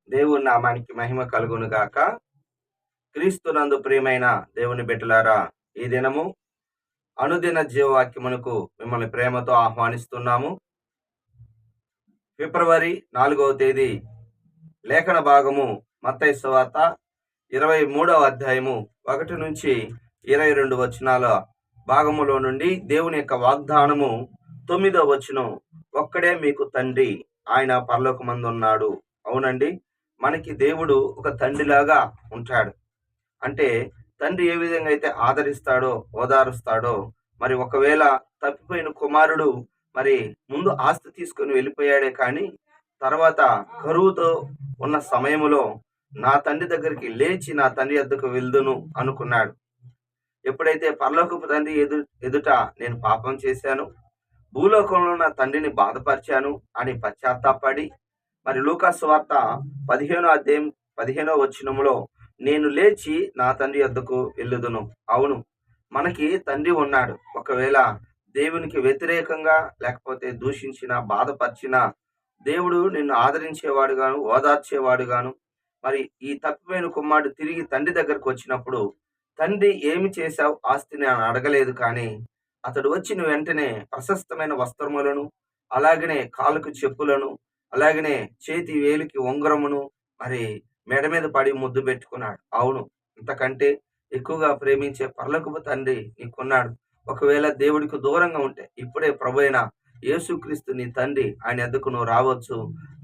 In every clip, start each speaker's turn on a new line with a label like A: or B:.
A: దేవుని నామానికి మహిమ కలుగును గాక. క్రీస్తునందు ప్రియమైన దేవుని బిడ్డలారా, ఈ దినము అనుదిన జీవవాక్యమునకు మిమ్మల్ని ప్రేమతో ఆహ్వానిస్తున్నాము. ఫిబ్రవరి 4వ తేదీ లేఖన భాగము మత్తయి సువార్త 23వ అధ్యాయము 1 నుంచి 22 వచనాల భాగములో నుండి దేవుని యొక్క వాగ్దానము 9వ వచనం, ఒక్కడే మీకు తండ్రి, ఆయన పరలోకమందున్నాడు. అవునండి, మనకి దేవుడు ఒక తండ్రిలాగా ఉంటాడు. అంటే తండ్రి ఏ విధంగా అయితే ఆదరిస్తాడో, ఓదారుస్తాడో, మరి ఒకవేళ తప్పిపోయిన కుమారుడు మరి ముందు ఆస్తి తీసుకొని వెళ్ళిపోయాడే కానీ తర్వాత కరువుతో ఉన్న సమయములో నా తండ్రి దగ్గరికి లేచి నా తండ్రి వద్దకు వెళ్దును అనుకున్నాడు. ఎప్పుడైతే పరలోకపు తండ్రి ఎదుట నేను పాపం చేశాను, భూలోకంలో నా తండ్రిని బాధపరిచాను అని పశ్చాత్తాపడి, మరి లూకా సువార్త 15వ అధ్యాయం 15వ వచనములో, నేను లేచి నా తండ్రి వద్దకు వెళ్ళుదును. అవును, మనకి తండ్రి ఉన్నాడు. ఒకవేళ దేవునికి వ్యతిరేకంగా లేకపోతే దూషించిన, బాధపరిచిన, దేవుడు నిన్ను ఆదరించేవాడుగాను, ఓదార్చేవాడుగాను, మరి ఈ తప్పిపోయిన కుమారుడు తిరిగి తండ్రి దగ్గరకు వచ్చినప్పుడు, తండ్రి ఏమి చేశావు ఆస్తిని అని అడగలేదు కానీ అతడు వచ్చిన వెంటనే ప్రశస్తమైన వస్త్రములను, అలాగనే కాళ్ళకు చెప్పులను, అలాగనే చేతి వేలికి ఉంగరమును, మరి మెడ మీద పడి ముద్దు పెట్టుకున్నాడు. అవును, ఇంతకంటే ఎక్కువగా ప్రేమించే పరలోకపు తండ్రి నీకున్నాడు. ఒకవేళ దేవుడికి దూరంగా ఉంటే ఇప్పుడే ప్రభు అయిన యేసుక్రీస్తు నీ తండ్రి, ఆయన యొద్దకు నువ్వు రావచ్చు.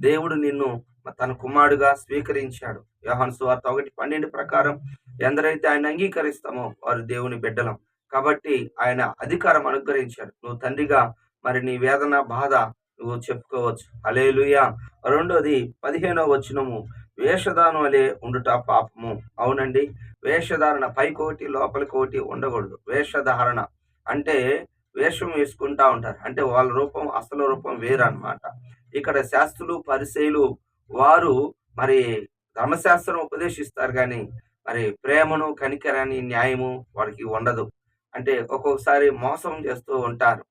A: దేవుడు నిన్ను తన కుమారుడుగా స్వీకరించాడు. యోహాను సువార్త 1:12 ప్రకారం ఎందరైతే ఆయన అంగీకరిస్తామో వారు దేవుని బిడ్డలం. కాబట్టి ఆయన అధికారం అనుగ్రహించాడు. నువ్వు తండ్రిగా మరి నీ వేదన, బాధ నువ్వు చెప్పుకోవచ్చు. హల్లెలూయా. రెండోది 15వ వచనము, వేషధారణ వలె ఉండుట పాపము. అవునండి, వేషధారణ పైకోటి లోపలికోటి ఉండకూడదు. వేషధారణ అంటే వేషం వేసుకుంటా ఉంటారు, అంటే వాళ్ళ రూపం అసలు రూపం వేరు అన్నమాట. ఇక్కడ శాస్త్రులు, పరిసయ్యులు వారు మరి ధర్మశాస్త్రం ఉపదేశిస్తారు కానీ మరి ప్రేమను, కనికరాన్ని, న్యాయము వారికి ఉండదు. అంటే ఒక్కొక్కసారి మోసం చేస్తూ ఉంటారు.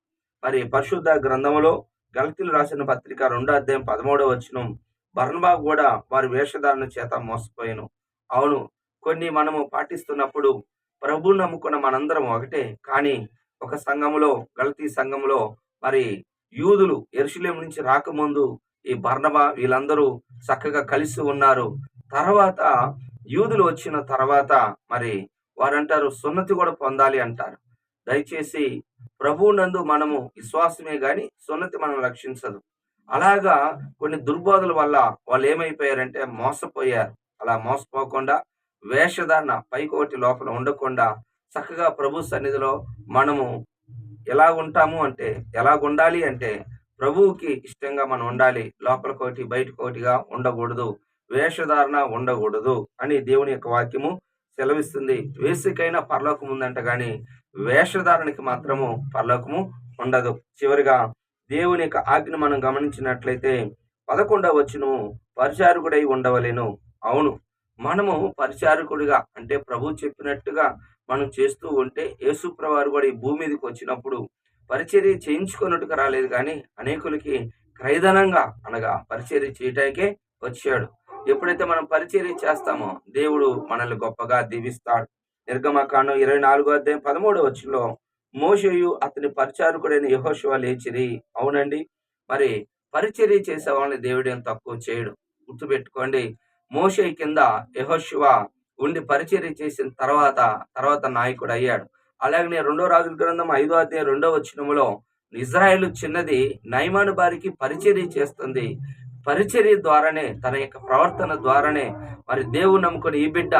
A: మరి పరిశుద్ధ గ్రంథములో గలతీయులు రాసిన పత్రిక 2వ అధ్యాయం 13వ వచనం, బర్నబా కూడా వారి వేషధారణ చేత మోసపోయాను. అవును, కొన్ని మనము పాటిస్తున్నప్పుడు ప్రభువు నమ్ముకున్న మనందరం ఒకటే. కానీ ఒక సంఘములో, గలతీ సంఘములో మరి యూదులు యెరూషలేము నుంచి రాకముందు ఈ బర్నబా వీళ్ళందరూ చక్కగా కలిసి ఉన్నారు. తర్వాత యూదులు వచ్చిన తర్వాత మరి వారంటారు సున్నతి కూడా పొందాలి అంటారు. దయచేసి ప్రభువునందు మనము విశ్వాసమే గాని సున్నతి మనం రక్షించదు. అలాగా కొన్ని దుర్బోధల వల్ల వాళ్ళు ఏమైపోయారంటే మోసపోయారు. అలా మోసపోకుండా వేషధారణ పైకోటి లోపల ఉండకుండా చక్కగా ప్రభు సన్నిధిలో మనము ఎలాగుండాలి అంటే ప్రభువుకి ఇష్టంగా మనం ఉండాలి. లోపల కోటి బయట కోటిగా ఉండకూడదు, వేషధారణ ఉండకూడదు అని దేవుని యొక్క వాక్యము సెలవిస్తుంది. వేసికైనా పరలోకం ఉందంట కానీ వేషధారణకి మాత్రము పరలోకము ఉండదు. చివరిగా దేవుని యొక్క ఆజ్ఞ మనం గమనించినట్లయితే 11వ వచనము, పరిచారకుడై ఉండవలెను. అవును, మనము పరిచారకుడిగా అంటే ప్రభు చెప్పినట్టుగా మనం చేస్తూ ఉంటే, యేసుప్రభు వారు కూడా ఈ భూమి మీదకి వచ్చినప్పుడు పరిచర్య చేయించుకున్నట్టుగా రాలేదు కానీ అనేకులకి క్రయధనంగా అనగా పరిచర్య చేయటానికే వచ్చాడు. ఎప్పుడైతే మనం పరిచర్య చేస్తామో దేవుడు మనల్ని గొప్పగా దీవిస్తాడు. నిర్గమకాండం 24వ అధ్యాయం 13వ వచనంలో, మోషేయు అతని పరిచారకుడైన యెహోషువ లేచిరి. అవునండి, మరి పరిచర్య చేసే వాళ్ళని దేవుడు ఏం తక్కువ చేయడు. గుర్తుపెట్టుకోండి, మోషే కింద యెహోషువ ఉండి పరిచర్య చేసిన తర్వాత నాయకుడు అయ్యాడు. అలాగనే 2వ రాజుల గ్రంథం 5వ అధ్యాయం 2వ వచనములో, ఇజ్రాయేలు చిన్నది నయమాను వారికి పరిచర్య చేస్తుంది. పరిచర్య ద్వారానే, తన యొక్క ప్రవర్తన ద్వారానే మరి దేవుని నమ్ముకుని ఈ బిడ్డ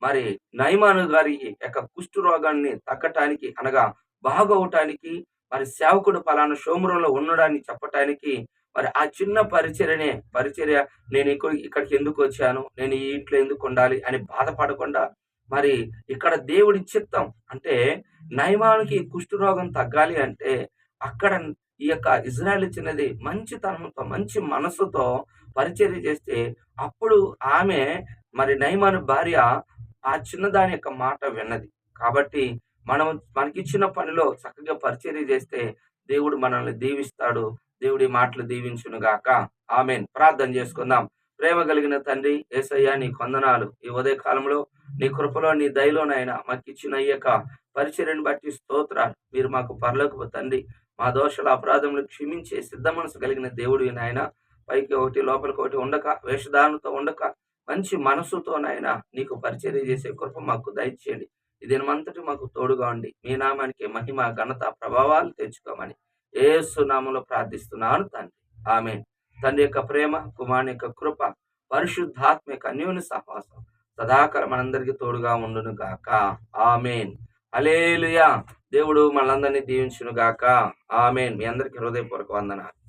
A: మరి నయమాను గారి యొక్క కుష్టు రోగాన్ని తగ్గటానికి అనగా బాగవటానికి, మరి సేవకుడు పలానా షోమ్రోన్లో ఉండడాన్ని చెప్పటానికి మరి ఆ చిన్న పరిచర్య నేను ఇక్కడికి ఎందుకు వచ్చాను, నేను ఈ ఇంట్లో ఎందుకు ఉండాలి అని బాధపడకుండా, మరి ఇక్కడ దేవుడి చిత్తం అంటే నయమానుకి కుష్ఠరోగం తగ్గాలి అంటే అక్కడ ఈ యొక్క ఇజ్రాయేల్ చిన్నది మంచితనంతో, మంచి మనసుతో పరిచర్య చేస్తే అప్పుడు ఆమె మరి నయమాను భార్య ఆ చిన్నదాని యొక్క మాట విన్నది. కాబట్టి మనం మనకిచ్చిన పనిలో చక్కగా పరిచర్య చేస్తే దేవుడు మనల్ని దీవిస్తాడు. దేవుడి మాటలు దీవించును గాక. ఆమేన్. ప్రార్థన చేసుకుందాం. ప్రేమ కలిగిన తండ్రి యేసయ్యా నీ వందనాలు. ఈ ఉదయ కాలంలో నీ కృపలో నీ దయలోనైనా మాకు ఇచ్చిన ఈ యొక్క పరిచర్యను బట్టి స్తోత్రాలు. మీరు మాకు పరలోకపు తండ్రి, మా దోషాల అపరాధములు క్షమించే సిద్ధ మనసు కలిగిన దేవుడు నాయన. పైకి ఒకటి లోపలికి ఒకటి ఉండక, వేషధారణతో ఉండక, మంచి మనసుతోనైనా నీకు పరిచర్య చేసే కృప మాకు దయచేయండి. ఈ దినమంతటి మాకు తోడుగా ఉండి మీ నామానికి మహిమ ఘనత ప్రభావాలు తెచ్చుకోమని యేసు నామములో ప్రార్థిస్తున్నాను తండ్రి. ఆమేన్. తండ్రి యొక్క ప్రేమ, కుమారుని యొక్క కృప, పరిశుద్ధాత్మ యొక్క అన్యోన్య సహవాసం సదాకాలం మనందరికీ తోడుగా ఉండును గాక. ఆమేన్. హల్లెలూయా. దేవుడు మనందరినీ దీవించును గాక. ఆమేన్. మీ అందరికీ హృదయపూర్వక వందనాలు.